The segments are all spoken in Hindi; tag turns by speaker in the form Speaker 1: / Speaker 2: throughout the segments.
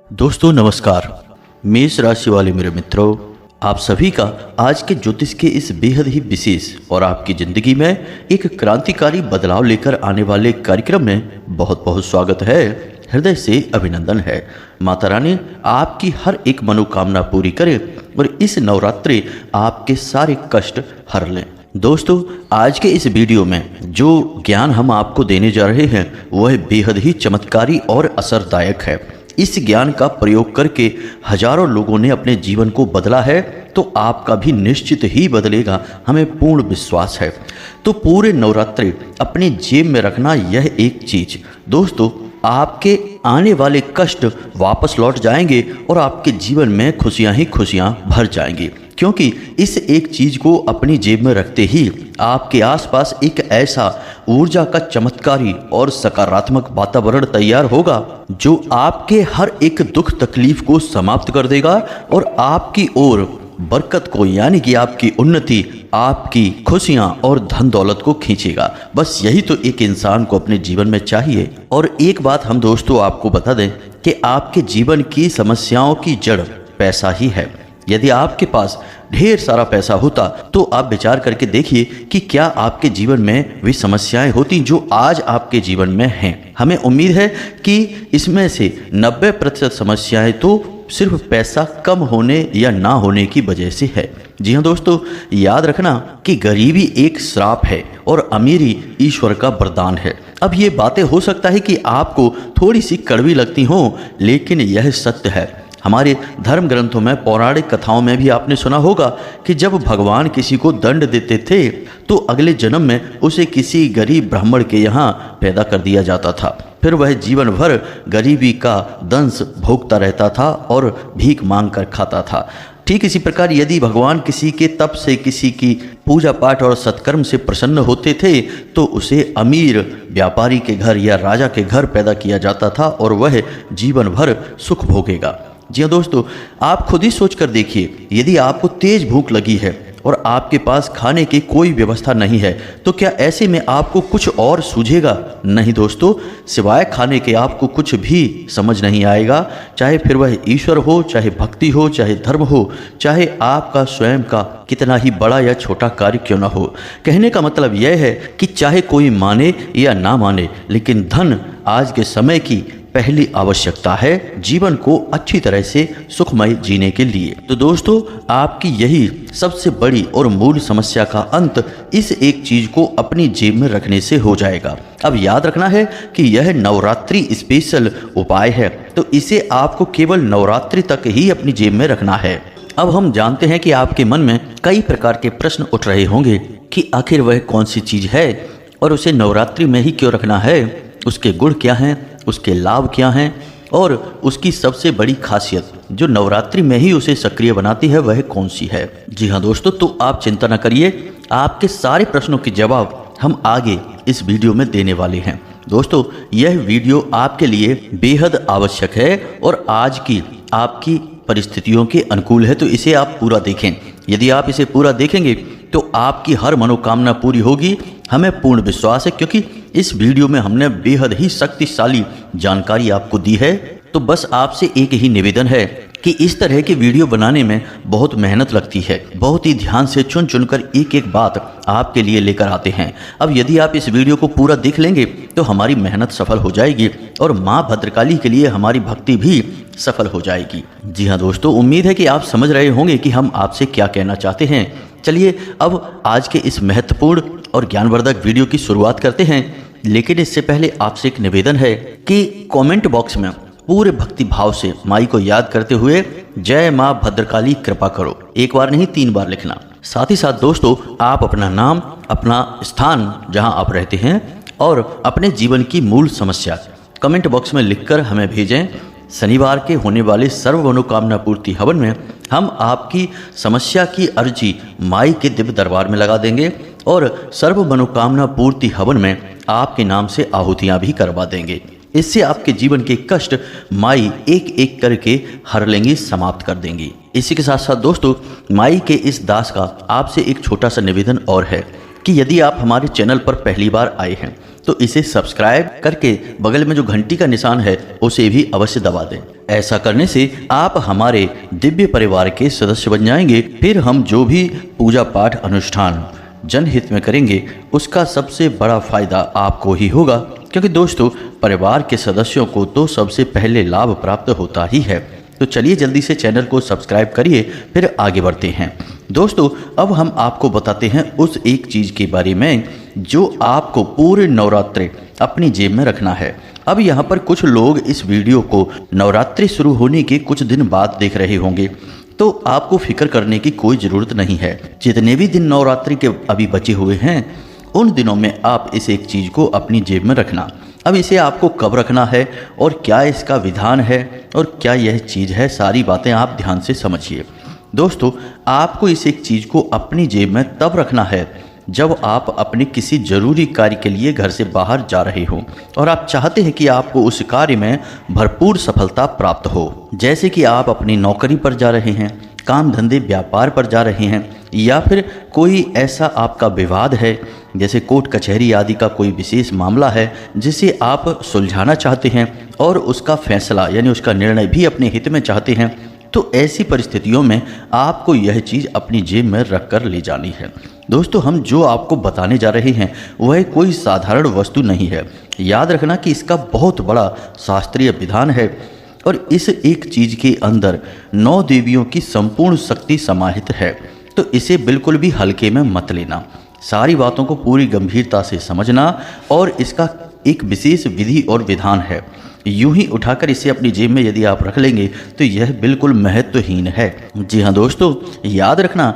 Speaker 1: दोस्तों नमस्कार। मेष राशि वाले मेरे मित्रों, आप सभी का आज के ज्योतिष के इस बेहद ही विशेष और आपकी जिंदगी में एक क्रांतिकारी बदलाव लेकर आने वाले कार्यक्रम में बहुत बहुत स्वागत है। हृदय से अभिनंदन है। माता रानी आपकी हर एक मनोकामना पूरी करे और इस नवरात्रि आपके सारे कष्ट हर लें। दोस्तों, आज के इस वीडियो में जो ज्ञान हम आपको देने जा रहे हैं वह बेहद ही चमत्कारी और असरदायक है। इस ज्ञान का प्रयोग करके हजारों लोगों ने अपने जीवन को बदला है, तो आपका भी निश्चित ही बदलेगा, हमें पूर्ण विश्वास है। तो पूरे नवरात्रि अपनी जेब में रखना यह एक चीज। दोस्तों, आपके आने वाले कष्ट वापस लौट जाएंगे और आपके जीवन में खुशियां ही खुशियां भर जाएंगी, क्योंकि इस एक चीज को अपनी जेब में रखते ही आपके आसपास एक ऐसा ऊर्जा का चमत्कारी और सकारात्मक वातावरण तैयार होगा जो आपके हर एक दुख तकलीफ को समाप्त कर देगा और आपकी ओर बरकत को, यानी कि आपकी उन्नति, आपकी खुशियां और धन दौलत को खींचेगा। बस यही तो एक इंसान को अपने जीवन में चाहिए। और एक बात हम दोस्तों आपको बता दें कि आपके जीवन की समस्याओं की जड़ पैसा ही है। यदि आपके पास ढेर सारा पैसा होता तो आप विचार करके देखिए कि क्या आपके जीवन में वे समस्याएं होती जो आज आपके जीवन में हैं। हमें उम्मीद है कि इसमें से 90% समस्याएं तो सिर्फ पैसा कम होने या ना होने की वजह से है। जी हाँ दोस्तों, याद रखना कि गरीबी एक श्राप है और अमीरी ईश्वर का वरदान है। अब ये बातें हो सकता है कि आपको थोड़ी सी कड़वी लगती हों, लेकिन यह सत्य है। हमारे धर्म ग्रंथों में, पौराणिक कथाओं में भी आपने सुना होगा कि जब भगवान किसी को दंड देते थे तो अगले जन्म में उसे किसी गरीब ब्राह्मण के यहाँ पैदा कर दिया जाता था। फिर वह जीवन भर गरीबी का दंश भोगता रहता था और भीख मांग कर खाता था। ठीक इसी प्रकार यदि भगवान किसी के तप से, किसी की पूजा पाठ और सत्कर्म से प्रसन्न होते थे तो उसे अमीर व्यापारी के घर या राजा के घर पैदा किया जाता था और वह जीवन भर सुख भोगेगा। जी हाँ दोस्तों, आप खुद ही सोच कर देखिए, यदि आपको तेज भूख लगी है और आपके पास खाने की कोई व्यवस्था नहीं है तो क्या ऐसे में आपको कुछ और सूझेगा? नहीं दोस्तों, सिवाय खाने के आपको कुछ भी समझ नहीं आएगा। चाहे फिर वह ईश्वर हो, चाहे भक्ति हो, चाहे धर्म हो, चाहे आपका स्वयं का कितना ही बड़ा या छोटा कार्य क्यों ना हो। कहने का मतलब यह है कि चाहे कोई माने या ना माने, लेकिन धन आज के समय की पहली आवश्यकता है जीवन को अच्छी तरह से सुखमय जीने के लिए। तो दोस्तों, आपकी यही सबसे बड़ी और मूल समस्या का अंत इस एक चीज को अपनी जेब में रखने से हो जाएगा। अब याद रखना है कि यह नवरात्रि स्पेशल उपाय है, तो इसे आपको केवल नवरात्रि तक ही अपनी जेब में रखना है। अब हम जानते हैं कि आपके मन में कई प्रकार के प्रश्न उठ रहे होंगे कि आखिर वह कौन सी चीज है और उसे नवरात्रि में ही क्यों रखना है, उसके गुण क्या हैं, उसके लाभ क्या हैं और उसकी सबसे बड़ी खासियत जो नवरात्रि में ही उसे सक्रिय बनाती है वह कौन सी है। जी हाँ दोस्तों, तो आप चिंता न करिए, आपके सारे प्रश्नों के जवाब हम आगे इस वीडियो में देने वाले हैं। दोस्तों, यह वीडियो आपके लिए बेहद आवश्यक है और आज की आपकी परिस्थितियों के अनुकूल है, तो इसे आप पूरा देखें। यदि आप इसे पूरा देखेंगे तो आपकी हर मनोकामना पूरी होगी, हमें पूर्ण विश्वास है, क्योंकि इस वीडियो में हमने बेहद ही शक्तिशाली जानकारी आपको दी है। तो बस आपसे एक ही निवेदन है कि इस तरह के वीडियो बनाने में बहुत मेहनत लगती है, बहुत ही ध्यान से चुन चुनकर एक एक बात आपके लिए लेकर आते हैं। अब यदि आप इस वीडियो को पूरा देख लेंगे तो हमारी मेहनत सफल हो जाएगी और माँ भद्रकाली के लिए हमारी भक्ति भी सफल हो जाएगी। जी हाँ दोस्तों, उम्मीद है कि आप समझ रहे होंगे कि हम आपसे क्या कहना चाहते हैं। चलिए अब आज के इस महत्वपूर्ण और ज्ञानवर्धक वीडियो की शुरुआत करते हैं, लेकिन इससे पहले आपसे एक निवेदन है कि कमेंट बॉक्स में पूरे भक्ति भाव से माई को याद करते हुए जय माँ भद्रकाली कृपा करो एक बार नहीं 3 बार लिखना। साथ ही साथ दोस्तों, आप अपना नाम, अपना स्थान जहां आप रहते हैं और अपने जीवन की मूल समस्या कमेंट बॉक्स में लिखकर हमें भेजें। शनिवार के होने वाले सर्व मनोकामना पूर्ति हवन में हम आपकी समस्या की अर्जी माई के दिव्य दरबार में लगा देंगे और सर्व मनोकामना पूर्ति हवन में आपके नाम से आहुतियां भी करवा देंगे। इससे आपके जीवन के कष्ट माई एक एक करके हर लेंगी, समाप्त कर देंगी। इसी के साथ साथ दोस्तों, माई के इस दास का आपसे एक छोटा सा निवेदन और है कि यदि आप हमारे चैनल पर पहली बार आए हैं तो इसे सब्सक्राइब करके बगल में जो घंटी का निशान है उसे भी अवश्य दबा दें, ऐसा करने से आप हमारे दिव्य परिवार के सदस्य बन जाएंगे। फिर हम जो भी पूजा पाठ अनुष्ठान जनहित में करेंगे उसका सबसे बड़ा फायदा आपको ही होगा, क्योंकि दोस्तों परिवार के सदस्यों को तो सबसे पहले लाभ प्राप्त होता ही है। तो चलिए जल्दी से चैनल को सब्सक्राइब करिए, फिर आगे बढ़ते हैं। दोस्तों अब हम आपको बताते हैं उस एक चीज़ के बारे में जो आपको पूरे नवरात्रि अपनी जेब में रखना है। अब यहाँ पर कुछ लोग इस वीडियो को नवरात्रि शुरू होने के कुछ दिन बाद देख रहे होंगे, तो आपको फिक्र करने की कोई ज़रूरत नहीं है। जितने भी दिन नवरात्रि के अभी बचे हुए हैं उन दिनों में आप इस एक चीज़ को अपनी जेब में रखना। अब इसे आपको कब रखना है और क्या इसका विधान है और क्या यह चीज़ है, सारी बातें आप ध्यान से समझिए। दोस्तों आपको इस एक चीज़ को अपनी जेब में तब रखना है जब आप अपने किसी ज़रूरी कार्य के लिए घर से बाहर जा रहे हो और आप चाहते हैं कि आपको उस कार्य में भरपूर सफलता प्राप्त हो। जैसे कि आप अपनी नौकरी पर जा रहे हैं, काम धंधे व्यापार पर जा रहे हैं, या फिर कोई ऐसा आपका विवाद है जैसे कोर्ट कचहरी आदि का कोई विशेष मामला है जिसे आप सुलझाना चाहते हैं और उसका फैसला यानी उसका निर्णय भी अपने हित में चाहते हैं। तो ऐसी परिस्थितियों में आपको यह चीज़ अपनी जेब में रख कर ले जानी है। दोस्तों हम जो आपको बताने जा रहे हैं वह कोई साधारण वस्तु नहीं है। याद रखना कि इसका बहुत बड़ा शास्त्रीय विधान है और इस एक चीज़ के अंदर 9 देवियों की संपूर्ण शक्ति समाहित है। तो इसे बिल्कुल भी हल्के में मत लेना, सारी बातों को पूरी गंभीरता से समझना और इसका एक विशेष विधि और विधान है। यूं ही उठाकर इसे अपनी जेब में यदि आप रख लेंगे तो यह बिल्कुल महत्वहीन है। जी हाँ दोस्तों, याद रखना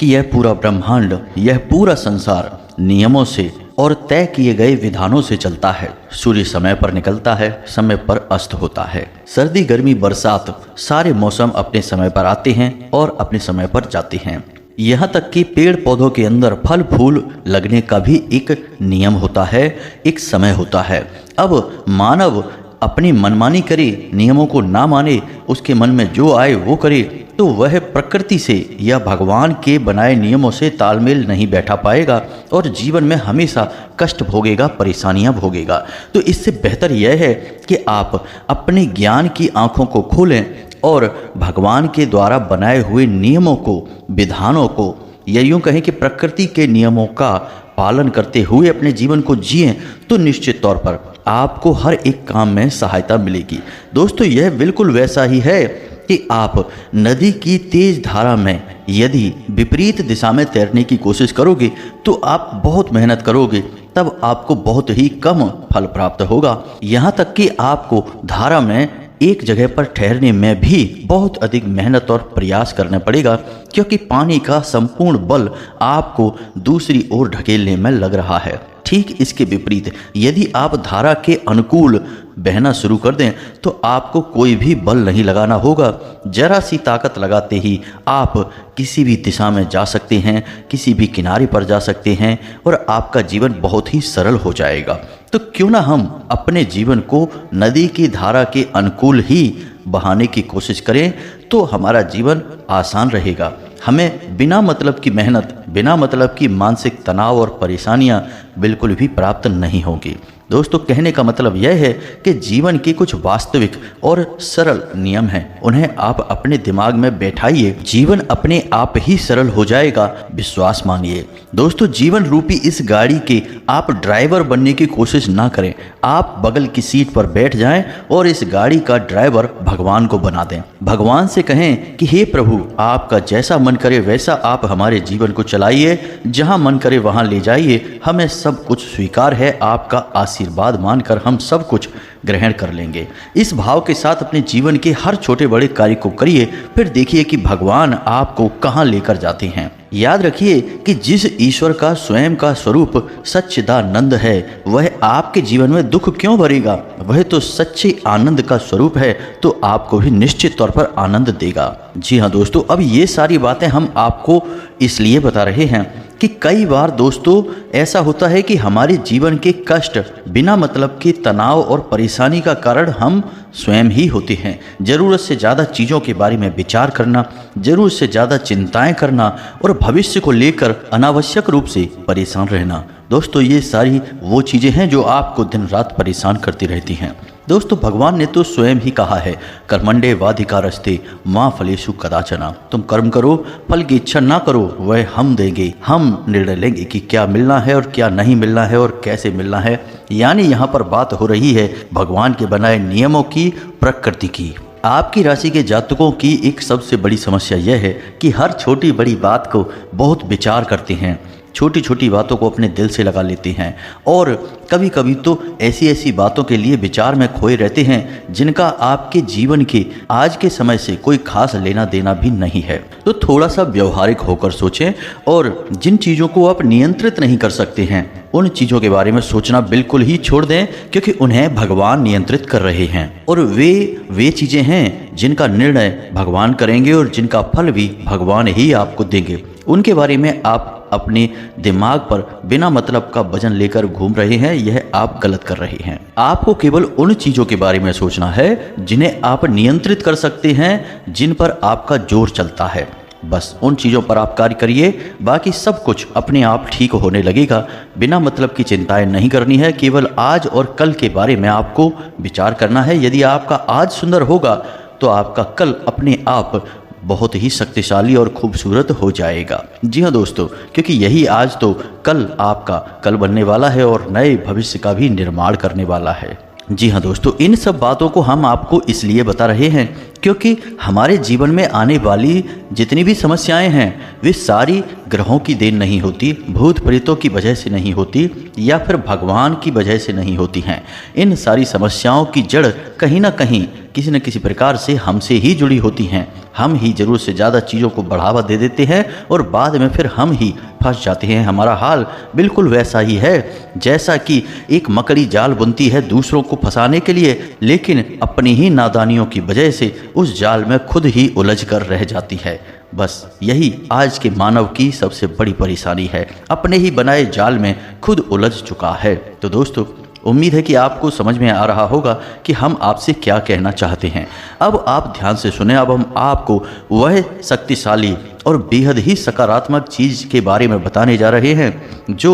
Speaker 1: कि यह पूरा ब्रह्मांड, यह पूरा संसार नियमों से और तय किए गए विधानों से चलता है। सूर्य समय पर निकलता है, समय पर अस्त होता है। सर्दी गर्मी बरसात सारे मौसम अपने समय पर आते हैं और अपने समय पर जाते हैं। यहाँ तक कि पेड़ पौधों के अंदर फल फूल लगने का भी एक नियम होता है, एक समय होता है। अब मानव अपनी मनमानी करे, नियमों को ना माने, उसके मन में जो आए वो करे, तो वह प्रकृति से या भगवान के बनाए नियमों से तालमेल नहीं बैठा पाएगा और जीवन में हमेशा कष्ट भोगेगा, परेशानियां भोगेगा। तो इससे बेहतर यह है कि आप अपने ज्ञान की आंखों को खोलें और भगवान के द्वारा बनाए हुए नियमों को, विधानों को, या यूँ कहें कि प्रकृति के नियमों का पालन करते हुए अपने जीवन को जिएं, तो निश्चित तौर पर आपको हर एक काम में सहायता मिलेगी। दोस्तों यह बिल्कुल वैसा ही है कि आप नदी की तेज धारा में यदि विपरीत दिशा में तैरने की कोशिश करोगे तो आप बहुत मेहनत करोगे, तब आपको बहुत ही कम फल प्राप्त होगा। यहाँ तक कि आपको धारा में एक जगह पर ठहरने में भी बहुत अधिक मेहनत और प्रयास करना पड़ेगा, क्योंकि पानी का संपूर्ण बल आपको दूसरी ओर ढकेलने में लग रहा है। ठीक इसके विपरीत यदि आप धारा के अनुकूल बहना शुरू कर दें तो आपको कोई भी बल नहीं लगाना होगा। जरा सी ताकत लगाते ही आप किसी भी दिशा में जा सकते हैं, किसी भी किनारे पर जा सकते हैं और आपका जीवन बहुत ही सरल हो जाएगा। तो क्यों ना हम अपने जीवन को नदी की धारा के अनुकूल ही बहाने की कोशिश करें, तो हमारा जीवन आसान रहेगा। हमें बिना मतलब की मेहनत, बिना मतलब की मानसिक तनाव और परेशानियां बिल्कुल भी प्राप्त नहीं होंगी। दोस्तों कहने का मतलब यह है कि जीवन के कुछ वास्तविक और सरल नियम हैं, उन्हें आप अपने दिमाग में बैठाइए, जीवन अपने आप ही सरल हो जाएगा, विश्वास मानिए। दोस्तों जीवन रूपी इस गाड़ी के आप ड्राइवर बनने की कोशिश ना करें, आप बगल की सीट पर बैठ जाएं और इस गाड़ी का ड्राइवर भगवान को बना दें। भगवान से कहें कि हे प्रभु, आपका जैसा मन करे वैसा आप हमारे जीवन को चलाइए, जहां मन करे वहां ले जाइए, हमें सब कुछ स्वीकार है, आपका आशीर्वाद मानकर हम सब कुछ ग्रहण कर लेंगे। इस भाव के साथ अपने जीवन के हर छोटे बड़े कार्य को करिए, फिर देखिए कि भगवान आपको कहां लेकर जाते हैं। याद रखिए कि जिस ईश्वर का स्वयं का स्वरूप सच्चिदानंद है, वह आपके जीवन में दुख क्यों भरेगा? वह तो सच्चे आनंद का स्वरूप है, तो आपको भी निश्चित तौर पर आनंद देगा। जी हाँ दोस्तों, अब ये सारी बातें हम आपको इसलिए बता रहे हैं कि कई बार दोस्तों ऐसा होता है कि हमारे जीवन के कष्ट, बिना मतलब के तनाव और परेशानी का कारण हम स्वयं ही होते हैं। ज़रूरत से ज़्यादा चीज़ों के बारे में विचार करना, ज़रूरत से ज़्यादा चिंताएं करना और भविष्य को लेकर अनावश्यक रूप से परेशान रहना, दोस्तों ये सारी वो चीज़ें हैं जो आपको दिन रात परेशान करती रहती हैं। दोस्तों भगवान ने तो स्वयं ही कहा है, कर्मण्डे वाधिकारस्ते माँ फलेषु कदाचना। तुम कर्म करो, फल की इच्छा ना करो, वह हम देंगे। हम निर्णय लेंगे कि क्या मिलना है और क्या नहीं मिलना है और कैसे मिलना है। यानी यहाँ पर बात हो रही है भगवान के बनाए नियमों की, प्रकृति की। आपकी राशि के जातकों की एक सबसे बड़ी समस्या यह है कि हर छोटी बड़ी बात को बहुत विचार करते हैं, छोटी छोटी बातों को अपने दिल से लगा लेते हैं और कभी कभी तो ऐसी ऐसी बातों के लिए विचार में खोए रहते हैं जिनका आपके जीवन के आज के समय से कोई खास लेना देना भी नहीं है। तो थोड़ा सा व्यवहारिक होकर सोचें और जिन चीज़ों को आप नियंत्रित नहीं कर सकते हैं उन चीज़ों के बारे में सोचना बिल्कुल ही छोड़ दें, क्योंकि उन्हें भगवान नियंत्रित कर रहे हैं और वे चीज़ें हैं जिनका निर्णय भगवान करेंगे और जिनका फल भी भगवान ही आपको देंगे। उनके बारे में आप अपने दिमाग पर बिना मतलब का वजन लेकर घूम रहे हैं, यह आप गलत कर रहे हैं। आपको केवल उन चीज़ों के बारे में सोचना है जिन्हें आप नियंत्रित कर सकते हैं, जिन पर आपका जोर चलता है। बस उन चीज़ों पर आप कार्य करिए, बाकी सब कुछ अपने आप ठीक होने लगेगा। बिना मतलब की चिंताएं नहीं करनी है, केवल आज और कल के बारे में आपको विचार करना है। यदि आपका आज सुंदर होगा तो आपका कल अपने आप बहुत ही शक्तिशाली और खूबसूरत हो जाएगा। जी हाँ दोस्तों, क्योंकि यही आज तो कल आपका कल बनने वाला है और नए भविष्य का भी निर्माण करने वाला है। जी हाँ दोस्तों, इन सब बातों को हम आपको इसलिए बता रहे हैं क्योंकि हमारे जीवन में आने वाली जितनी भी समस्याएं हैं वे सारी ग्रहों की देन नहीं होती, भूत प्रेतों की वजह से नहीं होती या फिर भगवान की वजह से नहीं होती हैं। इन सारी समस्याओं की जड़ कहीं ना कहीं किसी न किसी प्रकार से हमसे ही जुड़ी होती हैं। हम ही ज़रूरत से ज़्यादा चीज़ों को बढ़ावा दे देते हैं और बाद में फिर हम ही फंस जाते हैं। हमारा हाल बिल्कुल वैसा ही है जैसा कि एक मकड़ी जाल बुनती है दूसरों को फंसाने के लिए, लेकिन अपनी ही नादानियों की वजह से उस जाल में खुद ही उलझ कर रह जाती है। बस यही आज के मानव की सबसे बड़ी परेशानी है, अपने ही बनाए जाल में खुद उलझ चुका है। तो दोस्तों उम्मीद है कि आपको समझ में आ रहा होगा कि हम आपसे क्या कहना चाहते हैं। अब आप ध्यान से सुने। अब हम आपको वह शक्तिशाली और बेहद ही सकारात्मक चीज़ के बारे में बताने जा रहे हैं जो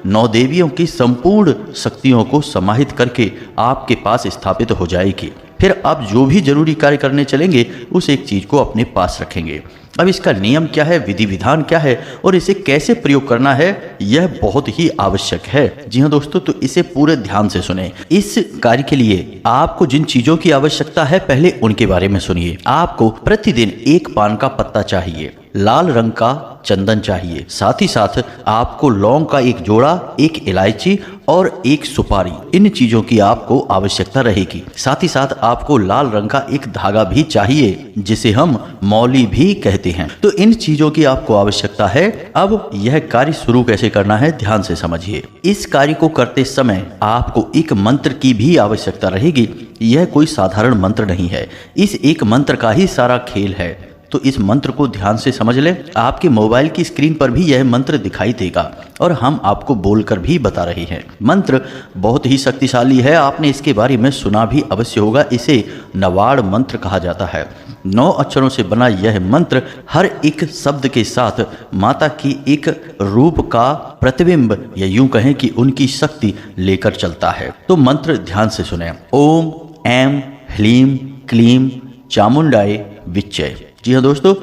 Speaker 1: 9 देवियों की संपूर्ण शक्तियों को समाहित करके आपके पास स्थापित हो जाएगी। फिर आप जो भी जरूरी कार्य करने चलेंगे उस एक चीज़ को अपने पास रखेंगे। अब इसका नियम क्या है, विधि विधान क्या है और इसे कैसे प्रयोग करना है, यह बहुत ही आवश्यक है। जी हाँ दोस्तों, तो इसे पूरे ध्यान से सुने। इस कार्य के लिए आपको जिन चीजों की आवश्यकता है पहले उनके बारे में सुनिए। आपको प्रतिदिन 1 पान का पत्ता चाहिए, लाल रंग का चंदन चाहिए, साथ ही साथ आपको लौंग का 1 जोड़ा, 1 इलायची और 1 सुपारी, इन चीजों की आपको आवश्यकता रहेगी। साथ ही साथ आपको लाल रंग का 1 धागा भी चाहिए जिसे हम मौली भी कहते हैं। तो इन चीजों की आपको आवश्यकता है। अब यह कार्य शुरू कैसे करना है ध्यान से समझिए। इस कार्य को करते समय आपको एक मंत्र की भी आवश्यकता रहेगी। यह कोई साधारण मंत्र नहीं है, इस एक मंत्र का ही सारा खेल है। तो इस मंत्र को ध्यान से समझ लें। आपके मोबाइल की स्क्रीन पर भी यह मंत्र दिखाई देगा और हम आपको बोलकर भी बता रहे हैं। मंत्र बहुत ही शक्तिशाली है, आपने इसके बारे में सुना भी अवश्य होगा। इसे नवाड़ मंत्र कहा जाता है। 9 अक्षरों से बना यह मंत्र हर एक शब्द के साथ माता की एक रूप का प्रतिबिंब या यूं कहें कि उनकी शक्ति लेकर चलता है। तो मंत्र ध्यान से सुने। ओम ऐं ह्लीं क्लीं चामुंडाय विच्चे। जी हाँ दोस्तों,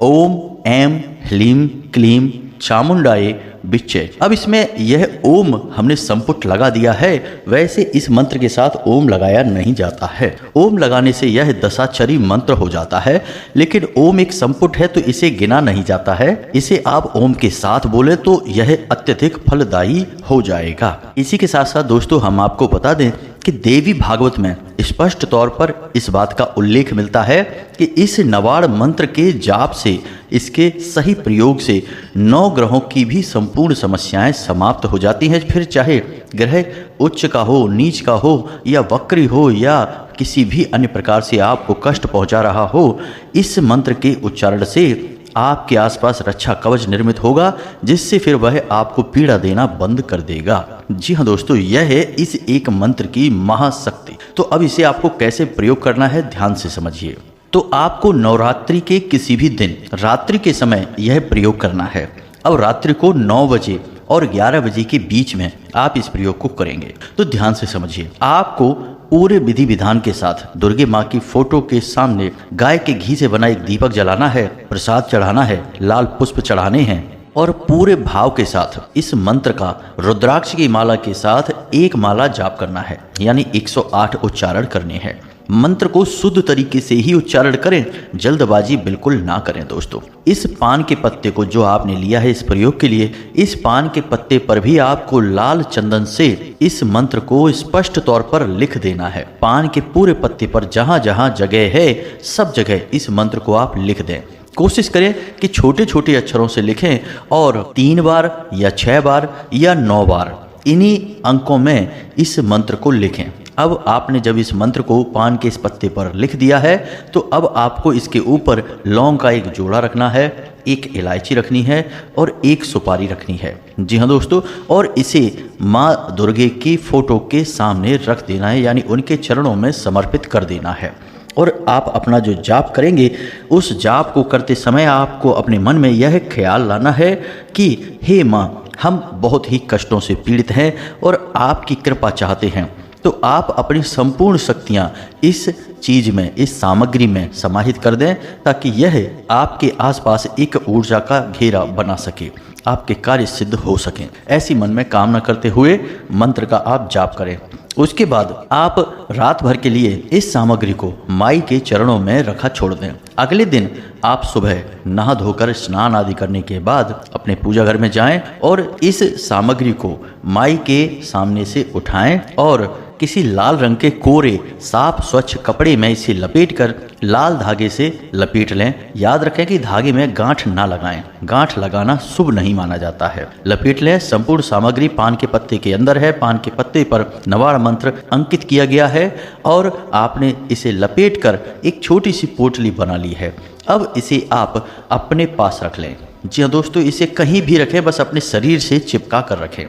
Speaker 1: ओम ऐं ह्लीं क्लीं चामुंडाय विच्चे। अब इसमें यह ओम हमने संपुट लगा दिया है, वैसे इस मंत्र के साथ ओम लगाया नहीं जाता है। ओम लगाने से यह दशाक्षरी मंत्र हो जाता है, लेकिन ओम एक संपुट है तो इसे गिना नहीं जाता है। इसे आप ओम के साथ बोले तो यह अत्यधिक फलदायी हो जाएगा। इसी के साथ साथ दोस्तों हम आपको बता दें कि देवी भागवत में स्पष्ट तौर पर इस बात का उल्लेख मिलता है कि इस नवाड़ मंत्र के जाप से, इसके सही प्रयोग से 9 ग्रहों की भी संपूर्ण समस्याएं समाप्त हो जाती हैं। फिर चाहे ग्रह उच्च का हो, नीच का हो या वक्री हो या किसी भी अन्य प्रकार से आपको कष्ट पहुंचा रहा हो, इस मंत्र के उच्चारण से आपके आसपास रक्षा कवच निर्मित होगा जिससे फिर वह आपको पीड़ा देना बंद कर देगा। जी हाँ दोस्तों, यह है इस एक मंत्र की महाशक्ति। तो अब इसे आपको कैसे प्रयोग करना है ध्यान से समझिए। तो आपको नवरात्रि के किसी भी दिन रात्रि के समय यह प्रयोग करना है। अब रात्रि को 9 बजे और 11 बजे के बीच में आप इस प्रयोग को करेंगे। तो ध्यान से समझिए, आपको पूरे विधि विधान के साथ दुर्गे माँ की फोटो के सामने गाय के घी से बना एक दीपक जलाना है, प्रसाद चढ़ाना है, लाल पुष्प चढ़ाने हैं और पूरे भाव के साथ इस मंत्र का रुद्राक्ष की माला के साथ एक माला जाप करना है, यानी 108 उच्चारण करने हैं। मंत्र को शुद्ध तरीके से ही उच्चारण करें, जल्दबाजी बिल्कुल ना करें दोस्तों। इस पान के पत्ते को जो आपने लिया है इस प्रयोग के लिए, इस पान के पत्ते पर भी आपको लाल चंदन से इस मंत्र को स्पष्ट तौर पर लिख देना है। पान के पूरे पत्ते पर जहां जहां जगह है सब जगह इस मंत्र को आप लिख दें। कोशिश करें कि छोटे छोटे अक्षरों से लिखें और 3 बार या 6 बार या 9 बार इन्हीं अंकों में इस मंत्र को लिखें। अब आपने जब इस मंत्र को पान के इस पत्ते पर लिख दिया है तो अब आपको इसके ऊपर लौंग का एक जोड़ा रखना है, एक इलायची रखनी है और एक सुपारी रखनी है। जी हाँ दोस्तों, और इसे माँ दुर्गे की फोटो के सामने रख देना है, यानी उनके चरणों में समर्पित कर देना है। और आप अपना जो जाप करेंगे उस जाप को करते समय आपको अपने मन में यह ख्याल लाना है कि हे माँ, हम बहुत ही कष्टों से पीड़ित हैं और आपकी कृपा चाहते हैं। तो आप अपनी संपूर्ण शक्तियाँ इस चीज़ में, इस सामग्री में समाहित कर दें ताकि यह आपके आसपास एक ऊर्जा का घेरा बना सके, आपके कार्य सिद्ध हो सकें। ऐसी मन में कामना करते हुए मंत्र का आप जाप करें। उसके बाद आप रात भर के लिए इस सामग्री को माई के चरणों में रखा छोड़ दें। अगले दिन आप सुबह नहा धोकर स्नान आदि करने के बाद अपने पूजा घर में जाएं और इस सामग्री को माई के सामने से उठाएं और किसी लाल रंग के कोरे साफ स्वच्छ कपड़े में इसे लपेटकर लाल धागे से लपेट लें। याद रखें कि धागे में गांठ ना लगाएं, गांठ लगाना शुभ नहीं माना जाता है। लपेट लें। संपूर्ण सामग्री पान के पत्ते के अंदर है। पान के पत्ते पर नवाड़ मंत्र अंकित किया गया है और आपने इसे लपेटकर एक छोटी सी पोटली बना ली है। अब इसे आप अपने पास रख लें। जी हाँ दोस्तों, इसे कहीं भी रखें, बस अपने शरीर से चिपका कर रखें।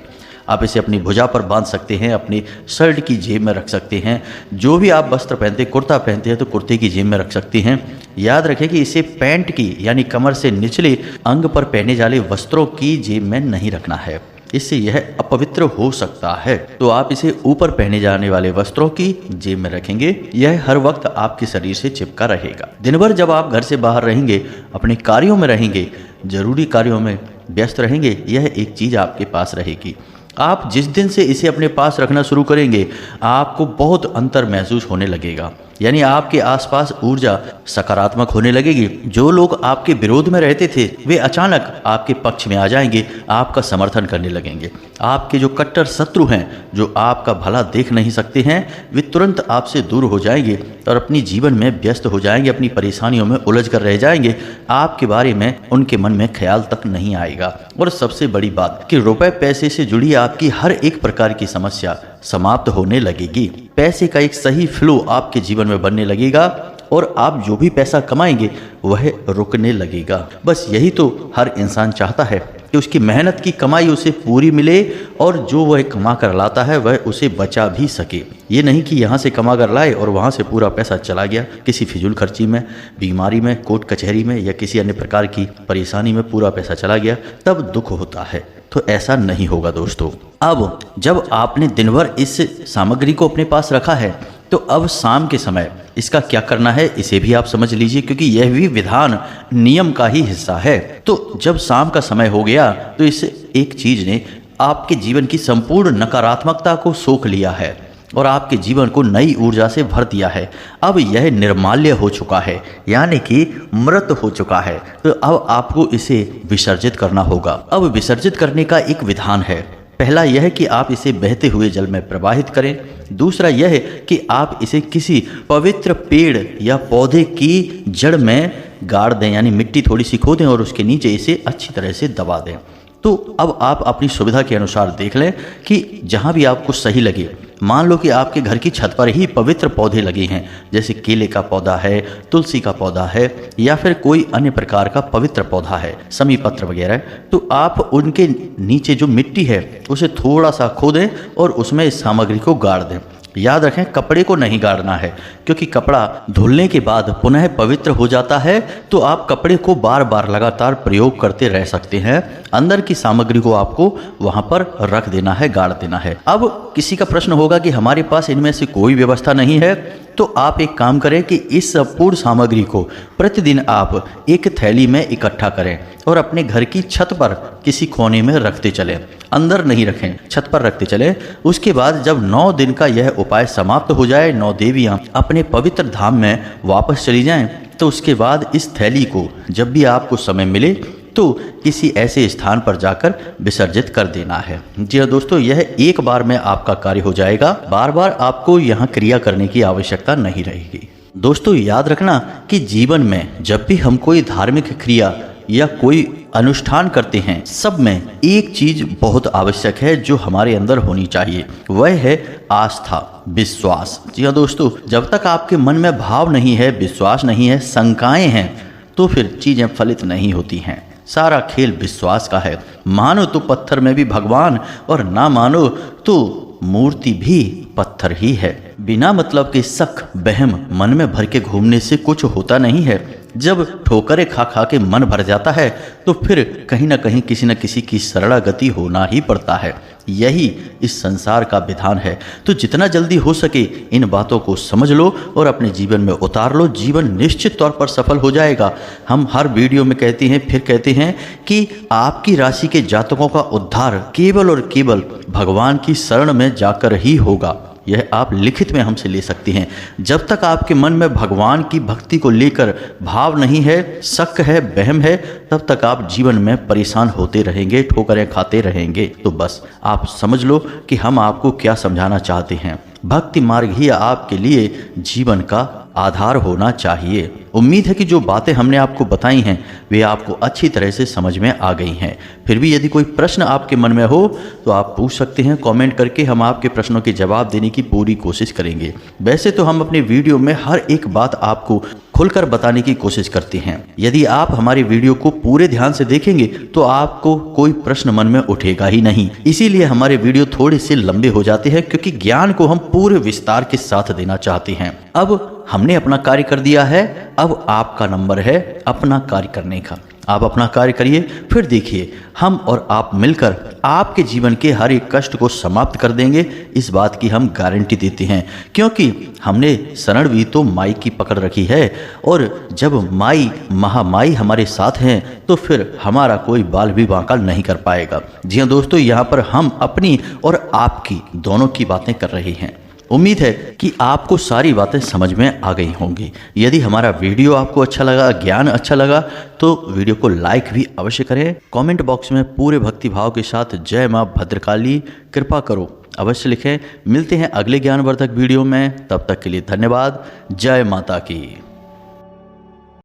Speaker 1: आप इसे अपनी भुजा पर बांध सकते हैं, अपनी शर्ट की जेब में रख सकते हैं, जो भी आप वस्त्र पहनते हैं, कुर्ता पहनते हैं तो कुर्ते की जेब में रख सकते हैं। याद रखें कि इसे पैंट की यानी कमर से निचले अंग पर पहने जाने वस्त्रों की जेब में नहीं रखना है, इससे यह अपवित्र हो सकता है। तो आप इसे ऊपर पहने जाने वाले वस्त्रों की जेब में रखेंगे। यह हर वक्त आपके शरीर से चिपका रहेगा। दिन भर जब आप घर से बाहर रहेंगे, अपने कार्यों में रहेंगे, जरूरी कार्यों में व्यस्त रहेंगे, यह एक चीज़ आपके पास रहेगी। आप जिस दिन से इसे अपने पास रखना शुरू करेंगे आपको बहुत अंतर महसूस होने लगेगा, यानी आपके आसपास ऊर्जा सकारात्मक होने लगेगी। जो लोग आपके विरोध में रहते थे वे अचानक आपके पक्ष में आ जाएंगे, आपका समर्थन करने लगेंगे। आपके जो कट्टर शत्रु हैं, जो आपका भला देख नहीं सकते हैं, वे तुरंत आपसे दूर हो जाएंगे और अपनी जीवन में व्यस्त हो जाएंगे, अपनी परेशानियों में उलझ कर रह जाएंगे। आपके बारे में उनके मन में ख्याल तक नहीं आएगा। और सबसे बड़ी बात कि रुपए पैसे से जुड़ी आपकी हर एक प्रकार की समस्या समाप्त होने लगेगी। पैसे का एक सही फ्लो आपके जीवन में बनने लगेगा और आप जो भी पैसा कमाएंगे वह रुकने लगेगा। बस यही तो हर इंसान चाहता है कि उसकी मेहनत की कमाई उसे पूरी मिले और जो वह कमा कर लाता है वह उसे बचा भी सके। ये नहीं कि यहाँ से कमा कर लाए और वहाँ से पूरा पैसा चला गया, किसी फिजूल खर्ची में, बीमारी में, कोर्ट कचहरी में या किसी अन्य प्रकार की परेशानी में पूरा पैसा चला गया, तब दुख होता है। तो ऐसा नहीं होगा दोस्तों। अब जब आपने दिन भर इस सामग्री को अपने पास रखा है तो अब शाम के समय इसका क्या करना है इसे भी आप समझ लीजिए, क्योंकि यह भी विधान नियम का ही हिस्सा है। तो जब शाम का समय हो गया तो इस एक चीज ने आपके जीवन की संपूर्ण नकारात्मकता को सोख लिया है और आपके जीवन को नई ऊर्जा से भर दिया है। अब यह निर्माल्य हो चुका है, यानी कि मृत हो चुका है। तो अब आपको इसे विसर्जित करना होगा। अब विसर्जित करने का एक विधान है। पहला यह है कि आप इसे बहते हुए जल में प्रवाहित करें। दूसरा यह है कि आप इसे किसी पवित्र पेड़ या पौधे की जड़ में गाड़ दें, यानी मिट्टी थोड़ी सी खोदें और उसके नीचे इसे अच्छी तरह से दबा दें। तो अब आप अपनी सुविधा के अनुसार देख लें कि जहाँ भी आपको सही लगे। मान लो कि आपके घर की छत पर ही पवित्र पौधे लगे हैं, जैसे केले का पौधा है, तुलसी का पौधा है या फिर कोई अन्य प्रकार का पवित्र पौधा है, समी पत्र वगैरह। तो आप उनके नीचे जो मिट्टी है उसे थोड़ा सा खोदें और उसमें इस सामग्री को गाड़ दें। याद रखें कपड़े को नहीं गाड़ना है, क्योंकि कपड़ा धुलने के बाद पुनः पवित्र हो जाता है, तो आप कपड़े को बार बार लगातार प्रयोग करते रह सकते हैं। अंदर की सामग्री को आपको वहां पर रख देना है, गाड़ देना है। अब किसी का प्रश्न होगा कि हमारे पास इनमें से कोई व्यवस्था नहीं है, तो आप एक काम करें कि इस संपूर्ण सामग्री को प्रतिदिन आप एक थैली में इकट्ठा करें और अपने घर की छत पर किसी कोने में रखते चलें। अंदर नहीं रखें, छत पर रखते चलें। उसके बाद जब 9 दिन का यह उपाय समाप्त हो जाए, 9 देवियां अपने पवित्र धाम में वापस चली जाएं, तो उसके बाद इस थैली को जब भी आपको समय मिले तो किसी ऐसे स्थान पर जाकर विसर्जित कर देना है। जी हाँ दोस्तों, यह एक बार में आपका कार्य हो जाएगा, बार बार आपको यहाँ क्रिया करने की आवश्यकता नहीं रहेगी। दोस्तों याद रखना कि जीवन में जब भी हम कोई धार्मिक क्रिया या कोई अनुष्ठान करते हैं, सब में एक चीज बहुत आवश्यक है जो हमारे अंदर होनी चाहिए, वह है आस्था, विश्वास। जी हाँ दोस्तों, जब तक आपके मन में भाव नहीं है, विश्वास नहीं है, शंकाएं हैं, तो फिर चीजें फलित नहीं होती हैं। सारा खेल विश्वास का है। मानो तो पत्थर में भी भगवान, और ना मानो तो मूर्ति भी पत्थर ही है। बिना मतलब के शक वहम मन में भर के घूमने से कुछ होता नहीं है। जब ठोकरें खा खा के मन भर जाता है, तो फिर कहीं ना कहीं किसी न किसी की शरणागति होना ही पड़ता है। यही इस संसार का विधान है। तो जितना जल्दी हो सके इन बातों को समझ लो और अपने जीवन में उतार लो, जीवन निश्चित तौर पर सफल हो जाएगा। हम हर वीडियो में कहते हैं, फिर कहते हैं कि आपकी राशि के जातकों का उद्धार केवल और केवल भगवान की शरण में जाकर ही होगा। यह आप लिखित में हमसे ले सकते हैं। जब तक आपके मन में भगवान की भक्ति को लेकर भाव नहीं है, शक है, वहम है, तब तक आप जीवन में परेशान होते रहेंगे, ठोकरें खाते रहेंगे। तो बस आप समझ लो कि हम आपको क्या समझाना चाहते हैं। भक्ति मार्ग ही आपके लिए जीवन का आधार होना चाहिए। उम्मीद है कि जो बातें हमने आपको बताई हैं वे आपको अच्छी तरह से समझ में आ गई हैं। फिर भी यदि कोई प्रश्न आपके मन में हो तो आप पूछ सकते हैं कमेंट करके, हम आपके प्रश्नों के जवाब देने की पूरी कोशिश करेंगे। वैसे तो हम अपने वीडियो में हर एक बात आपको खुलकर बताने की कोशिश करते हैं। यदि आप हमारे वीडियो को पूरे ध्यान से देखेंगे तो आपको कोई प्रश्न मन में उठेगा ही नहीं। इसीलिए हमारे वीडियो थोड़े से लंबे हो जाते हैं, क्योंकि ज्ञान को हम पूरे विस्तार के साथ देना चाहते हैं। अब हमने अपना कार्य कर दिया है, अब आपका नंबर है अपना कार्य करने का। आप अपना कार्य करिए, फिर देखिए हम और आप मिलकर आपके जीवन के हर एक कष्ट को समाप्त कर देंगे। इस बात की हम गारंटी देते हैं, क्योंकि हमने शरण भी तो माई की पकड़ रखी है, और जब माई महामाई हमारे साथ हैं तो फिर हमारा कोई बाल भी बांका नहीं कर पाएगा। जी हाँ दोस्तों, यहाँ पर हम अपनी और आपकी दोनों की बातें कर रहे हैं। उम्मीद है कि आपको सारी बातें समझ में आ गई होंगी। यदि हमारा वीडियो आपको अच्छा लगा, ज्ञान अच्छा लगा, तो वीडियो को लाइक भी अवश्य करें। कमेंट बॉक्स में पूरे भक्ति भाव के साथ जय मां भद्रकाली कृपा करो अवश्य लिखें। मिलते हैं अगले ज्ञानवर्धक वीडियो में, तब तक के लिए धन्यवाद। जय माता की।